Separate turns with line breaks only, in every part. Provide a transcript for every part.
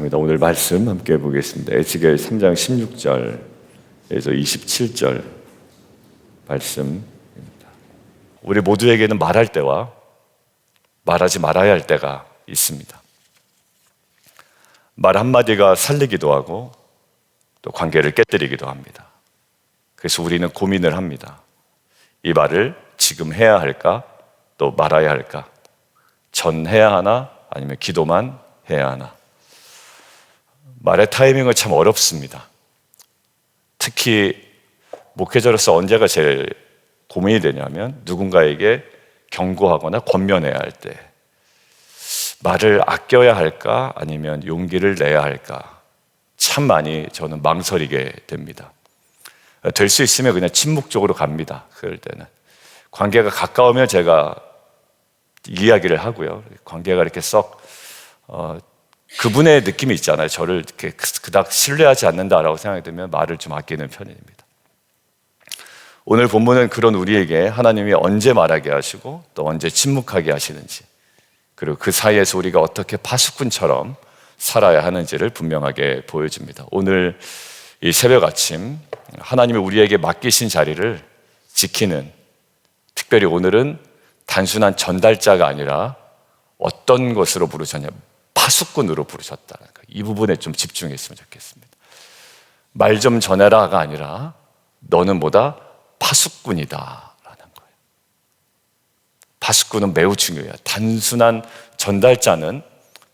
감사합니다. 오늘 말씀 함께 보겠습니다. 에스겔 3장 16절에서 27절 말씀입니다. 우리 모두에게는 말할 때와 말하지 말아야 할 때가 있습니다. 말 한마디가 살리기도 하고 또 관계를 깨뜨리기도 합니다. 그래서 우리는 고민을 합니다. 이 말을 지금 해야 할까? 또 말아야 할까? 전해야 하나? 아니면 기도만 해야 하나? 말의 타이밍은 참 어렵습니다. 특히 목회자로서 언제가 제일 고민이 되냐면 누군가에게 경고하거나 권면해야 할 때 말을 아껴야 할까? 아니면 용기를 내야 할까? 참 많이 저는 망설이게 됩니다. 될 수 있으면 그냥 침묵적으로 갑니다. 그럴 때는 관계가 가까우면 제가 이야기를 하고요. 관계가 이렇게 썩 그분의 느낌이 있잖아요. 저를 이렇게 그닥 신뢰하지 않는다라고 생각이 들면 말을 좀 아끼는 편입니다. 오늘 본문은 그런 우리에게 하나님이 언제 말하게 하시고 또 언제 침묵하게 하시는지, 그리고 그 사이에서 우리가 어떻게 파수꾼처럼 살아야 하는지를 분명하게 보여줍니다. 오늘 이 새벽 아침 하나님이 우리에게 맡기신 자리를 지키는, 특별히 오늘은 단순한 전달자가 아니라 어떤 것으로 부르셨냐, 파수꾼으로 부르셨다는 거, 이 부분에 좀 집중했으면 좋겠습니다. 말 좀 전해라가 아니라 너는 뭐다? 파수꾼이다 라는 거예요. 파수꾼은 매우 중요해요. 단순한 전달자는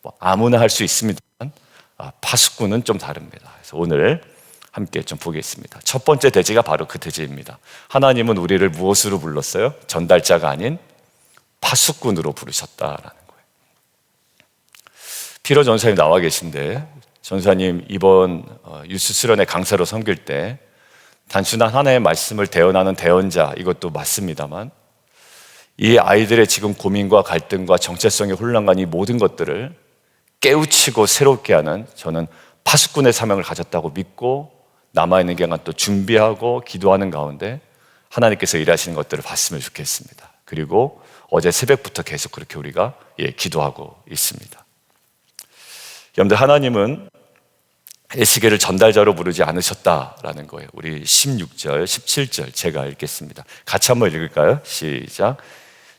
뭐 아무나 할 수 있습니다만 파수꾼은 좀 다릅니다. 그래서 오늘 함께 좀 보겠습니다. 첫 번째 대지가 바로 그 대지입니다. 하나님은 우리를 무엇으로 불렀어요? 전달자가 아닌 파수꾼으로 부르셨다라는 거예요. 피로 전사님 나와 계신데, 전사님 이번 유스 수련회 강사로 섬길 때 단순한 하나의 말씀을 대언하는 대언자, 이것도 맞습니다만 이 아이들의 지금 고민과 갈등과 정체성의 혼란과 이 모든 것들을 깨우치고 새롭게 하는, 저는 파수꾼의 사명을 가졌다고 믿고 남아있는 기간 또 준비하고 기도하는 가운데 하나님께서 일하시는 것들을 봤으면 좋겠습니다. 그리고 어제 새벽부터 계속 그렇게 우리가 기도하고 있습니다. 여러분들, 하나님은 에스겔을 전달자로 부르지 않으셨다라는 거예요. 우리 16절, 17절 제가 읽겠습니다. 같이 한번 읽을까요? 시작.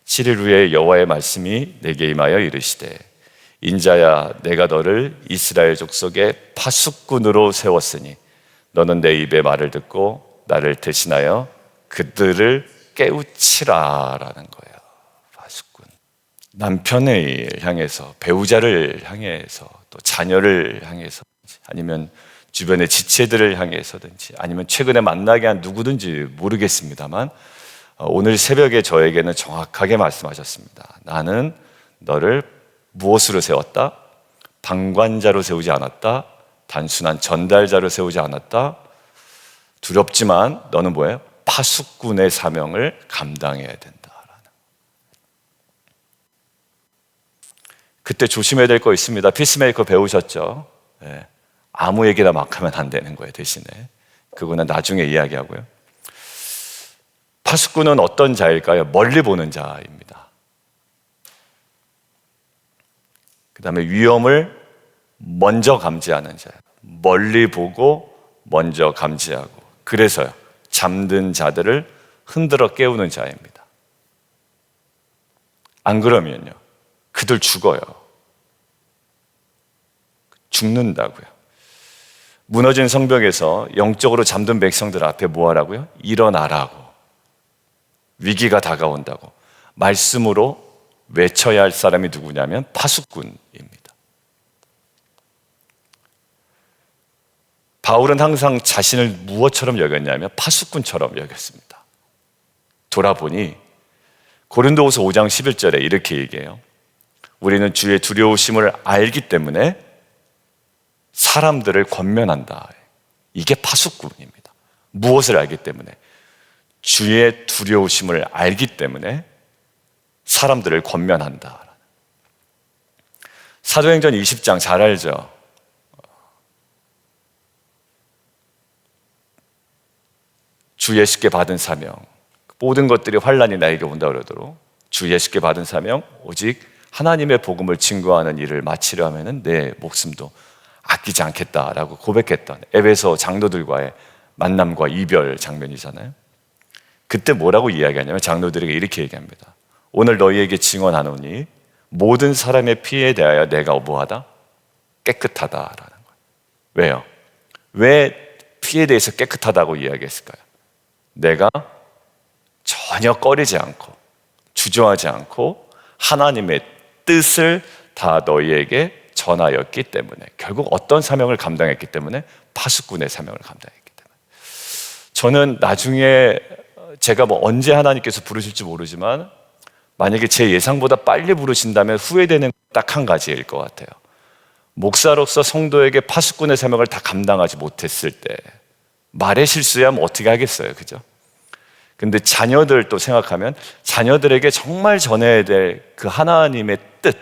7일 후에 여호와의 말씀이 내게 임하여 이르시되, 인자야, 내가 너를 이스라엘 족속의 파수꾼으로 세웠으니 너는 내 입의 말을 듣고 나를 대신하여 그들을 깨우치라라는 거예요. 파수꾼. 남편을 향해서, 배우자를 향해서, 또 자녀를 향해서, 아니면 주변의 지체들을 향해서든지, 아니면 최근에 만나게 한 누구든지 모르겠습니다만 오늘 새벽에 저에게는 정확하게 말씀하셨습니다. 나는 너를 무엇으로 세웠다? 방관자로 세우지 않았다. 단순한 전달자로 세우지 않았다. 두렵지만 너는 뭐예요? 파수꾼의 사명을 감당해야 된다. 그때 조심해야 될 거 있습니다. 피스메이커 배우셨죠? 네. 아무 얘기나 막 하면 안 되는 거예요. 대신에 그거는 나중에 이야기하고요. 파수꾼은 어떤 자일까요? 멀리 보는 자입니다. 그 다음에 위험을 먼저 감지하는 자예요. 멀리 보고 먼저 감지하고, 그래서요, 잠든 자들을 흔들어 깨우는 자입니다. 안 그러면요, 그들 죽어요. 죽는다고요. 무너진 성벽에서 영적으로 잠든 백성들 앞에 뭐 하라고요? 일어나라고. 위기가 다가온다고 말씀으로 외쳐야 할 사람이 누구냐면 파수꾼입니다. 바울은 항상 자신을 무엇처럼 여겼냐면 파수꾼처럼 여겼습니다. 돌아보니 고린도후서 5장 11절에 이렇게 얘기해요. 우리는 주의 두려우심을 알기 때문에 사람들을 권면한다. 이게 파수꾼입니다. 무엇을 알기 때문에? 주의 두려우심을 알기 때문에 사람들을 권면한다. 사도행전 20장 잘 알죠? 주 예수께 받은 사명, 모든 것들이 환난이 나에게 온다 그러도록 주 예수께 받은 사명, 오직 하나님의 복음을 증거하는 일을 마치려 하면 내 목숨도 아끼지 않겠다라고 고백했던 에베소 장로들과의 만남과 이별 장면이잖아요. 그때 뭐라고 이야기하냐면 장로들에게 이렇게 얘기합니다. 오늘 너희에게 증언하노니 모든 사람의 피에 대하여 내가 뭐하다? 깨끗하다라는 거예요. 왜요? 왜 피에 대해서 깨끗하다고 이야기했을까요? 내가 전혀 꺼리지 않고 주저하지 않고 하나님의 뜻을 다 너희에게 전하였기 때문에, 결국 어떤 사명을 감당했기 때문에? 파수꾼의 사명을 감당했기 때문에. 저는 나중에 제가 언제 하나님께서 부르실지 모르지만 만약에 제 예상보다 빨리 부르신다면 후회되는 딱 한 가지일 것 같아요. 목사로서 성도에게 파수꾼의 사명을 다 감당하지 못했을 때 말의 실수야 어떻게 하겠어요, 그죠? 근데 자녀들 또 생각하면 자녀들에게 정말 전해야 될 그 하나님의 뜻,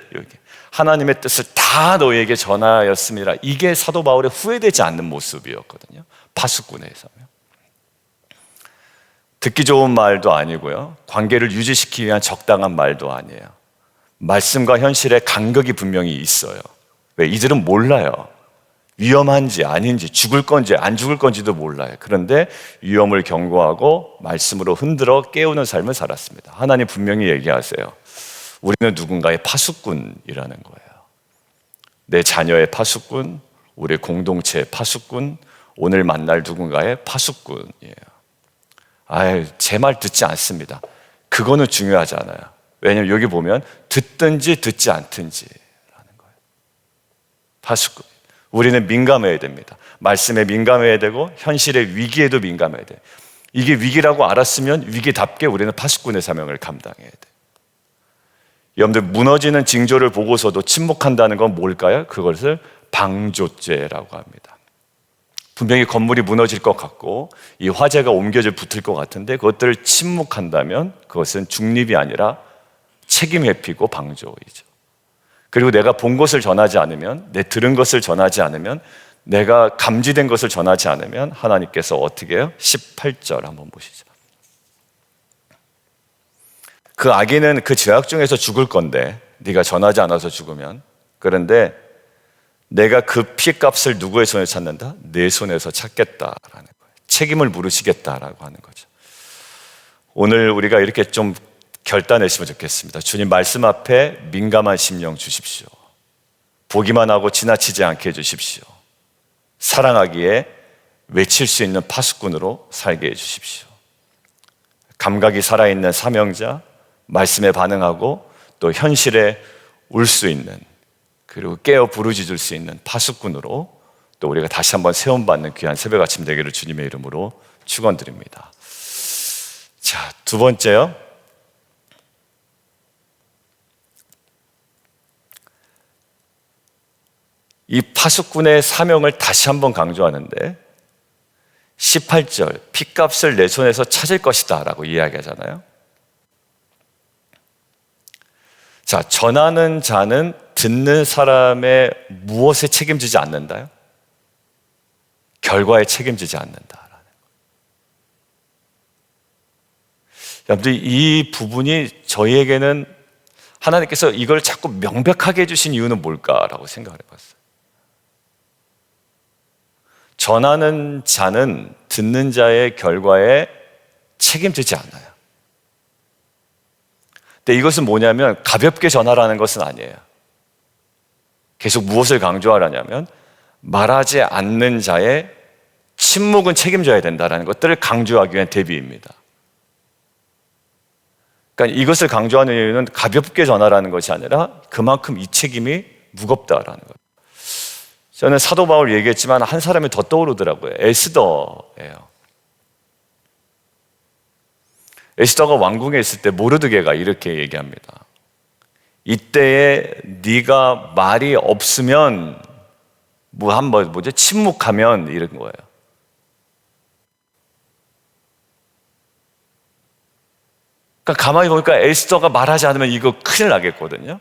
하나님의 뜻을 다 너희에게 전하였습니다. 이게 사도 바울의 후회되지 않는 모습이었거든요. 파수꾼의 사명. 듣기 좋은 말도 아니고요, 관계를 유지시키기 위한 적당한 말도 아니에요. 말씀과 현실의 간극이 분명히 있어요. 왜? 이들은 몰라요. 위험한지 아닌지, 죽을 건지 안 죽을 건지도 몰라요. 그런데 위험을 경고하고 말씀으로 흔들어 깨우는 삶을 살았습니다. 하나님 분명히 얘기하세요. 우리는 누군가의 파수꾼이라는 거예요. 내 자녀의 파수꾼, 우리 공동체의 파수꾼, 오늘 만날 누군가의 파수꾼이에요. 제 말 듣지 않습니다. 그거는 중요하지 않아요. 왜냐하면 여기 보면 듣든지 듣지 않든지라는 거예요. 파수꾼. 우리는 민감해야 됩니다. 말씀에 민감해야 되고 현실의 위기에도 민감해야 돼요. 이게 위기라고 알았으면 위기답게 우리는 파수꾼의 사명을 감당해야 돼요. 여러분들, 무너지는 징조를 보고서도 침묵한다는 건 뭘까요? 그것을 방조죄라고 합니다. 분명히 건물이 무너질 것 같고 이 화재가 옮겨져 붙을 것 같은데 그것들을 침묵한다면 그것은 중립이 아니라 책임 회피고 방조이죠. 그리고 내가 본 것을 전하지 않으면, 내 들은 것을 전하지 않으면, 내가 감지된 것을 전하지 않으면 하나님께서 어떻게 해요? 18절 한번 보시죠. 그 아기는 그 죄악 중에서 죽을 건데 네가 전하지 않아서 죽으면, 그런데 내가 그 피값을 누구의 손에서 찾는다? 내 손에서 찾겠다라는 거예요. 책임을 물으시겠다라고 하는 거죠. 오늘 우리가 이렇게 좀 결단했으면 좋겠습니다. 주님 말씀 앞에 민감한 심령 주십시오. 보기만 하고 지나치지 않게 해주십시오. 사랑하기에 외칠 수 있는 파수꾼으로 살게 해주십시오. 감각이 살아있는 사명자, 말씀에 반응하고 또 현실에 울 수 있는, 그리고 깨어 부르짖을 수 있는 파수꾼으로 또 우리가 다시 한번 세움받는 귀한 새벽 아침 되기를 주님의 이름으로 축원드립니다. 자, 두 번째요. 이 파수꾼의 사명을 다시 한번 강조하는데 18절, 핏값을 내 손에서 찾을 것이다 라고 이야기하잖아요. 자, 전하는 자는 듣는 사람의 무엇에 책임지지 않는다요? 결과에 책임지지 않는다라는 거예요. 여러분들, 이 부분이 저희에게는 하나님께서 이걸 자꾸 명백하게 해주신 이유는 뭘까라고 생각을 해봤어요. 전하는 자는 듣는 자의 결과에 책임지지 않아요. 근데 이것은 뭐냐면 가볍게 전하라는 것은 아니에요. 계속 무엇을 강조하라냐면 말하지 않는 자의 침묵은 책임져야 된다는 것들을 강조하기 위한 대비입니다. 그러니까 이것을 강조하는 이유는 가볍게 전하라는 것이 아니라 그만큼 이 책임이 무겁다라는 거예요. 저는 사도 바울 얘기했지만 한 사람이 더 떠오르더라고요. 에스더예요. 에스더가 왕궁에 있을 때 모르드게가 이렇게 얘기합니다. 이때에 네가 말이 없으면 침묵하면 이런 거예요. 그러니까 가만히 보니까 에스더가 말하지 않으면 이거 큰일 나겠거든요.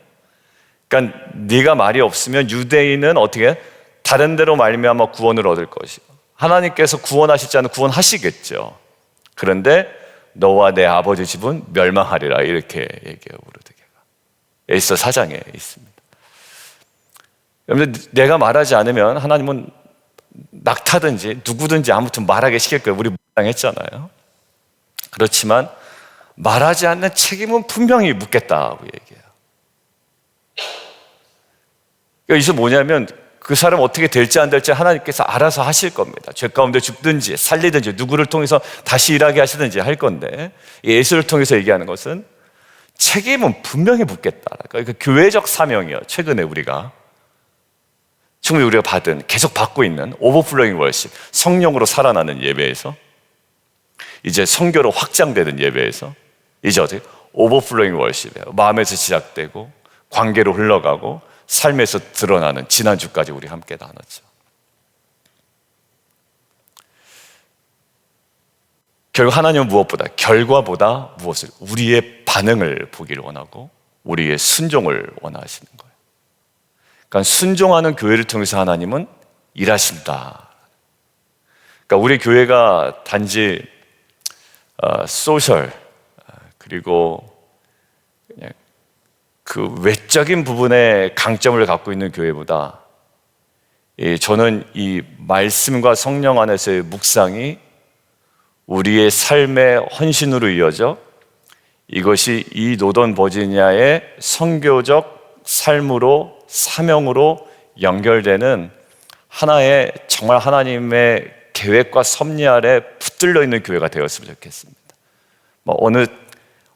그러니까 네가 말이 없으면 유대인은 어떻게 해? 다른 데로 말미암아 구원을 얻을 것이고 하나님께서 구원하실 자는 구원하시겠죠. 그런데 너와 내 아버지 집은 멸망하리라 이렇게 얘기해요. 모르드게가 에스더 4장에 있습니다. 여러분들, 내가 말하지 않으면 하나님은 낙타든지 누구든지 아무튼 말하게 시킬 거예요. 우리 당했잖아요. 그렇지만 말하지 않는 책임은 분명히 묻겠다고 얘기해요. 여기서 뭐냐면 그 사람 어떻게 될지 안 될지 하나님께서 알아서 하실 겁니다. 죄 가운데 죽든지 살리든지 누구를 통해서 다시 일하게 하시든지 할 건데, 예수를 통해서 얘기하는 것은 책임은 분명히 묻겠다. 그러니까 교회적 사명이요. 최근에 충분히 우리가 받은, 계속 받고 있는 오버플로잉 월십, 성령으로 살아나는 예배에서, 이제 성교로 확장되는 예배에서, 이제 어떻게 오버플로잉 월십이에요. 마음에서 시작되고 관계로 흘러가고 삶에서 드러나는, 지난주까지 우리 함께 나눴죠. 결국 하나님은 무엇보다, 결과보다 무엇을, 우리의 반응을 보기를 원하고 우리의 순종을 원하시는 거예요. 그러니까 순종하는 교회를 통해서 하나님은 일하신다. 그러니까 우리 교회가 단지 소셜, 그리고 그냥 그 외적인 부분에 강점을 갖고 있는 교회보다, 저는 이 말씀과 성령 안에서의 묵상이 우리의 삶의 헌신으로 이어져 이것이 이 노던 버지니아의 선교적 삶으로, 사명으로 연결되는 하나의 정말 하나님의 계획과 섭리 아래 붙들려 있는 교회가 되었으면 좋겠습니다. 어느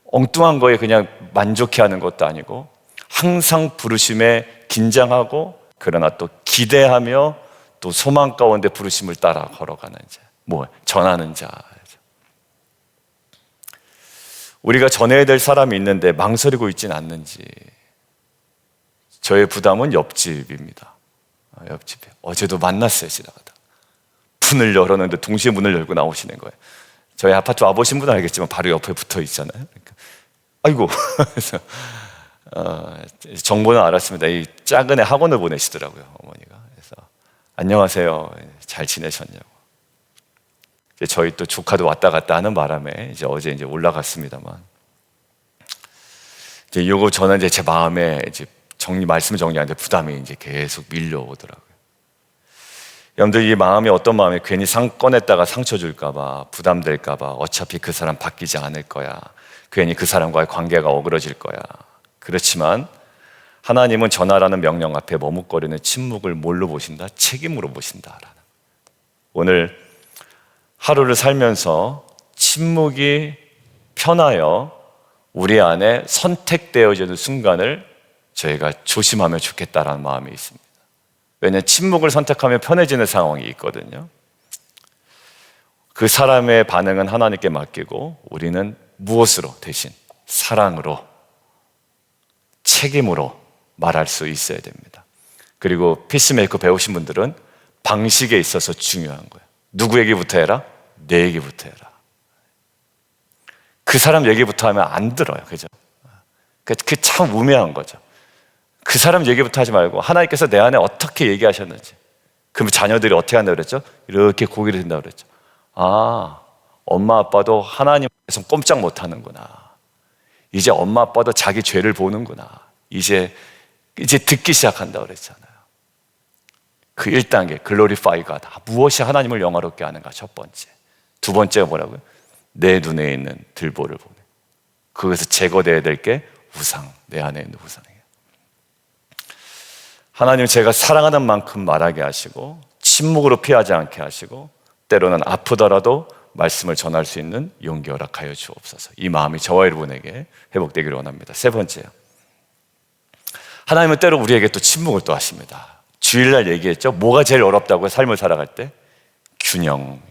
엉뚱한 거에 그냥 만족해하는 것도 아니고, 항상 부르심에 긴장하고 그러나 또 기대하며 또 소망 가운데 부르심을 따라 걸어가는 자, 전하는 자. 우리가 전해야 될 사람이 있는데 망설이고 있지는 않는지. 저의 부담은 옆집입니다. 옆집이에요. 어제도 만났어요, 지나가다. 문을 열었는데 동시에 문을 열고 나오시는 거예요. 저희 아파트 와보신 분은 알겠지만 바로 옆에 붙어 있잖아요. 그러니까, 아이고. 그래서 정보는 알았습니다. 이 작은 애 학원을 보내시더라고요, 어머니가. 그래서 안녕하세요, 잘 지내셨냐고. 저희 또 조카도 왔다 갔다 하는 바람에 어제 올라갔습니다만, 요거 저는 제 마음에 말씀 정리하는데 부담이 계속 밀려오더라고요. 여러분들, 이 마음이 어떤 마음이, 괜히 꺼냈다가 상처 줄까봐, 부담될까봐, 어차피 그 사람 바뀌지 않을 거야, 괜히 그 사람과의 관계가 어그러질 거야. 그렇지만 하나님은 전하라는 명령 앞에 머뭇거리는 침묵을 뭘로 보신다? 책임으로 보신다라는. 오늘 하루를 살면서 침묵이 편하여 우리 안에 선택되어지는 순간을 저희가 조심하면 좋겠다라는 마음이 있습니다. 왜냐하면 침묵을 선택하면 편해지는 상황이 있거든요. 그 사람의 반응은 하나님께 맡기고 우리는 무엇으로 대신 사랑으로, 책임으로 말할 수 있어야 됩니다. 그리고 피스메이커 배우신 분들은 방식에 있어서 중요한 거예요. 누구 얘기부터 해라? 내 얘기부터 해라. 그 사람 얘기부터 하면 안 들어요. 그죠? 그게 참 우매한 거죠. 그 사람 얘기부터 하지 말고 하나님께서 내 안에 어떻게 얘기하셨는지. 그럼 자녀들이 어떻게 한다고 그랬죠? 이렇게 고개를 든다고 그랬죠. 아, 엄마 아빠도 하나님께서 꼼짝 못 하는구나. 이제 엄마 아빠도 자기 죄를 보는구나. 이제 듣기 시작한다고 그랬잖아요. 그 1단계, 글로리파이 갓. 무엇이 하나님을 영화롭게 하는가? 첫 번째. 두 번째가 뭐라고요? 내 눈에 있는 들보를 보네. 그것에서 제거되어야 될 게 우상, 내 안에 있는 우상이에요. 하나님, 제가 사랑하는 만큼 말하게 하시고 침묵으로 피하지 않게 하시고 때로는 아프더라도 말씀을 전할 수 있는 용기 허락하여 주옵소서. 이 마음이 저와 여러분에게 회복되기를 원합니다. 세 번째요, 하나님은 때로 우리에게 또 침묵을 또 하십니다. 주일날 얘기했죠. 뭐가 제일 어렵다고요? 삶을 살아갈 때? 균형이에요.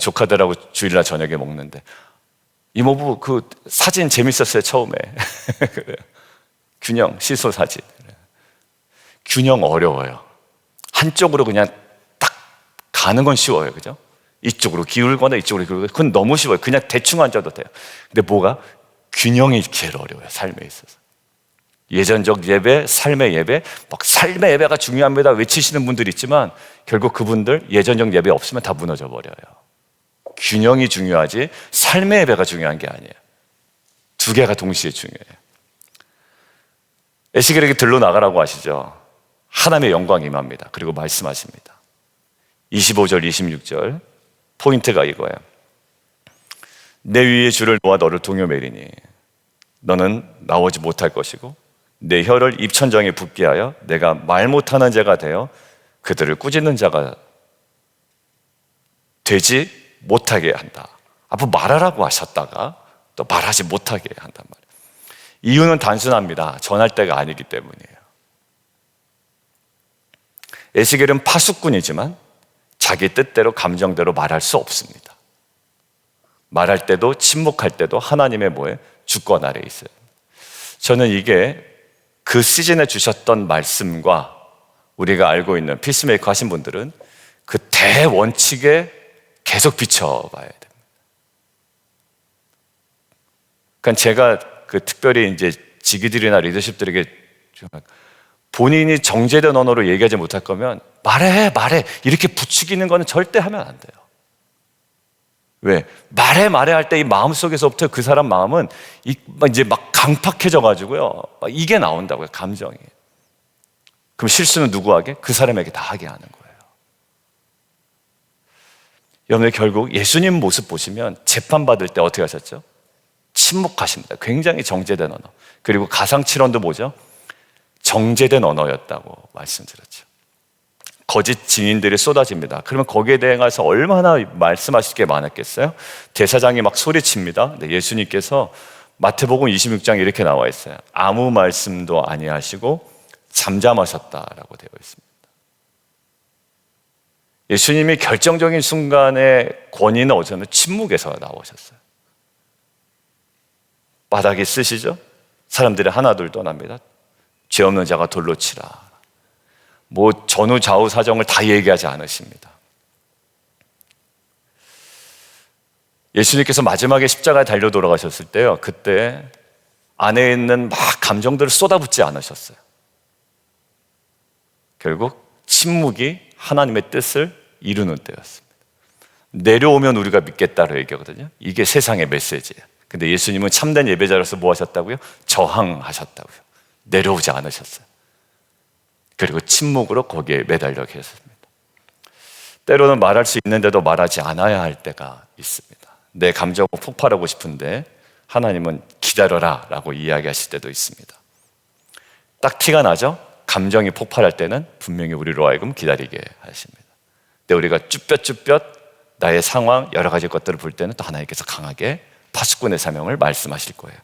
조카들하고 주일날 저녁에 먹는데, 이모부 그 사진 재밌었어요, 처음에. 균형, 시소 사진. 균형 어려워요. 한쪽으로 그냥 딱 가는 건 쉬워요. 그죠? 이쪽으로 기울거나 이쪽으로 기울거나. 그건 너무 쉬워요. 그냥 대충 앉아도 돼요. 근데 뭐가? 균형이 제일 어려워요, 삶에 있어서. 예전적 예배, 삶의 예배, 막 삶의 예배가 중요합니다 외치시는 분들이 있지만 결국 그분들 예전적 예배 없으면 다 무너져 버려요. 균형이 중요하지 삶의 예배가 중요한 게 아니에요. 두 개가 동시에 중요해요. 에스겔에게 들로 나가라고 하시죠. 하나님의 영광이 임합니다. 그리고 말씀하십니다. 25절, 26절 포인트가 이거예요. 내 위에 줄을 놓아 너를 동요매리니 너는 나오지 못할 것이고 내 혀를 입천정에 붙게 하여 내가 말 못하는 자가 되어 그들을 꾸짖는 자가 되지 못하게 한다. 앞으로 말하라고 하셨다가 또 말하지 못하게 한단 말이에요. 이유는 단순합니다. 전할 때가 아니기 때문이에요. 에스겔은 파수꾼이지만 자기 뜻대로 감정대로 말할 수 없습니다. 말할 때도 침묵할 때도 하나님의 주권 아래에 있어요. 저는 이게 그 시즌에 주셨던 말씀과 우리가 알고 있는 피스메이커 하신 분들은 그 대원칙에 계속 비춰봐야 됩니다. 그러니까 제가 특별히 이제 직위들이나 리더십들에게 본인이 정제된 언어로 얘기하지 못할 거면 말해 이렇게 부추기는 거는 절대 하면 안 돼요. 왜? 말해 할 때 이 마음속에서부터 그 사람 마음은 이제 막 강팍해져 가지고요. 이게 나온다고요, 감정이. 그럼 실수는 누구에게? 그 사람에게 다 하게 하는 거예요. 여러분, 결국 예수님 모습 보시면 재판받을 때 어떻게 하셨죠? 침묵하십니다. 굉장히 정제된 언어. 그리고 가상칠언도 뭐죠? 정제된 언어였다고 말씀드렸죠. 거짓 증인들이 쏟아집니다. 그러면 거기에 대해서 얼마나 말씀하실 게 많았겠어요? 대사장이 막 소리칩니다. 네, 예수님께서 마태복음 26장에 이렇게 나와 있어요. 아무 말씀도 아니하시고 잠잠하셨다라고 되어 있습니다. 예수님이 결정적인 순간에 권위는 어디서는 침묵에서 나오셨어요. 바닥에 쓰시죠? 사람들이 하나둘 떠납니다. 죄 없는 자가 돌로 치라. 전후 좌우 사정을 다 얘기하지 않으십니다. 예수님께서 마지막에 십자가에 달려 돌아가셨을 때요, 그때 안에 있는 막 감정들을 쏟아붓지 않으셨어요. 결국 침묵이 하나님의 뜻을 이루는 때였습니다. 내려오면 우리가 믿겠다로 얘기하거든요. 이게 세상의 메시지예요. 근데 예수님은 참된 예배자로서 뭐 하셨다고요? 저항하셨다고요. 내려오지 않으셨어요. 그리고 침묵으로 거기에 매달려 계셨습니다. 때로는 말할 수 있는데도 말하지 않아야 할 때가 있습니다. 내 감정을 폭발하고 싶은데 하나님은 기다려라 라고 이야기하실 때도 있습니다. 딱 티가 나죠? 감정이 폭발할 때는 분명히 우리로 하여금 기다리게 하십니다. 근데 우리가 쭈뼛쭈뼛 나의 상황 여러 가지 것들을 볼 때는 또 하나님께서 강하게 파수꾼의 사명을 말씀하실 거예요.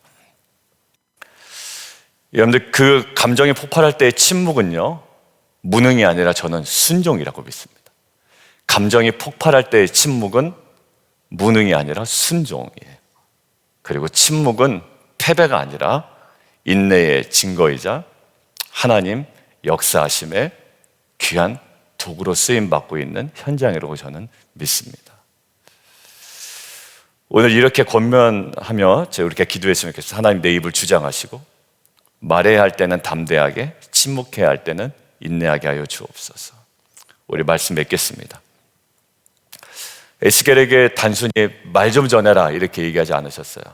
여러분들, 그 감정이 폭발할 때의 침묵은요, 무능이 아니라 저는 순종이라고 믿습니다. 감정이 폭발할 때의 침묵은 무능이 아니라 순종이에요. 그리고 침묵은 패배가 아니라 인내의 증거이자 하나님 역사하심의 귀한 도구로 쓰임받고 있는 현장이라고 저는 믿습니다. 오늘 이렇게 권면하며 제가 이렇게 기도했으면 좋겠어요. 하나님, 내 입을 주장하시고 말해야 할 때는 담대하게, 침묵해야 할 때는 인내하게 하여 주옵소서. 우리 말씀 맺겠습니다. 에스겔에게 단순히 말 좀 전해라 이렇게 얘기하지 않으셨어요.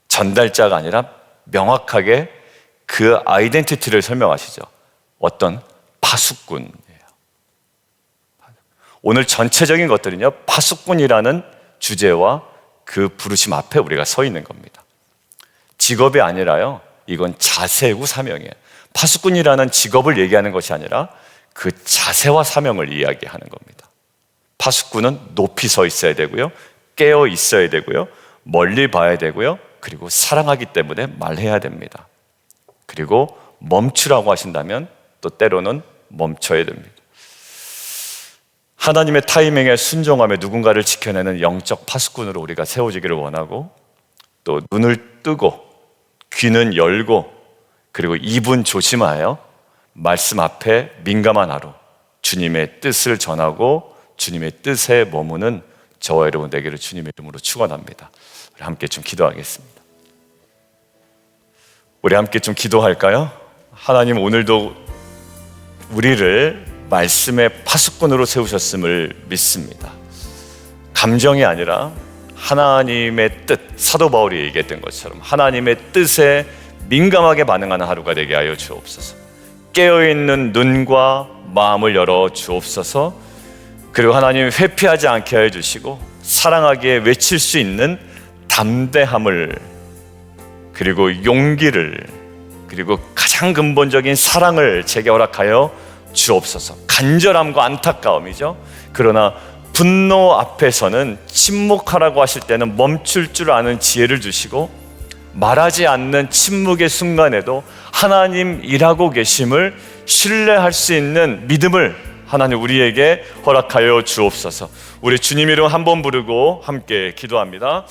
전달자가 아니라 명확하게 그 아이덴티티를 설명하시죠. 어떤 파수꾼이에요. 오늘 전체적인 것들은요, 파수꾼이라는 주제와 그 부르심 앞에 우리가 서 있는 겁니다. 직업이 아니라요, 이건 자세고 사명이에요. 파수꾼이라는 직업을 얘기하는 것이 아니라 그 자세와 사명을 이야기하는 겁니다. 파수꾼은 높이 서 있어야 되고요, 깨어 있어야 되고요, 멀리 봐야 되고요, 그리고 사랑하기 때문에 말해야 됩니다. 그리고 멈추라고 하신다면 또 때로는 멈춰야 됩니다. 하나님의 타이밍에 순종하며 누군가를 지켜내는 영적 파수꾼으로 우리가 세워지기를 원하고, 또 눈을 뜨고 귀는 열고 그리고 입은 조심하여 말씀 앞에 민감한 하루, 주님의 뜻을 전하고 주님의 뜻에 머무는 저와 여러분 되기를 주님의 이름으로 축원합니다. 우리 함께 좀 기도하겠습니다. 우리 함께 좀 기도할까요? 하나님, 오늘도 우리를 말씀의 파수꾼으로 세우셨음을 믿습니다. 감정이 아니라 하나님의 뜻, 사도 바울이 얘기했던 것처럼 하나님의 뜻에 민감하게 반응하는 하루가 되게 하여 주옵소서. 깨어있는 눈과 마음을 열어 주옵소서. 그리고 하나님, 회피하지 않게 해 주시고 사랑하기에 외칠 수 있는 담대함을, 그리고 용기를, 그리고 가장 근본적인 사랑을 제게 허락하여 주옵소서. 간절함과 안타까움이죠. 그러나 분노 앞에서는 침묵하라고 하실 때는 멈출 줄 아는 지혜를 주시고, 말하지 않는 침묵의 순간에도 하나님 일하고 계심을 신뢰할 수 있는 믿음을 하나님 우리에게 허락하여 주옵소서. 우리 주님 이름 한 번 부르고 함께 기도합니다.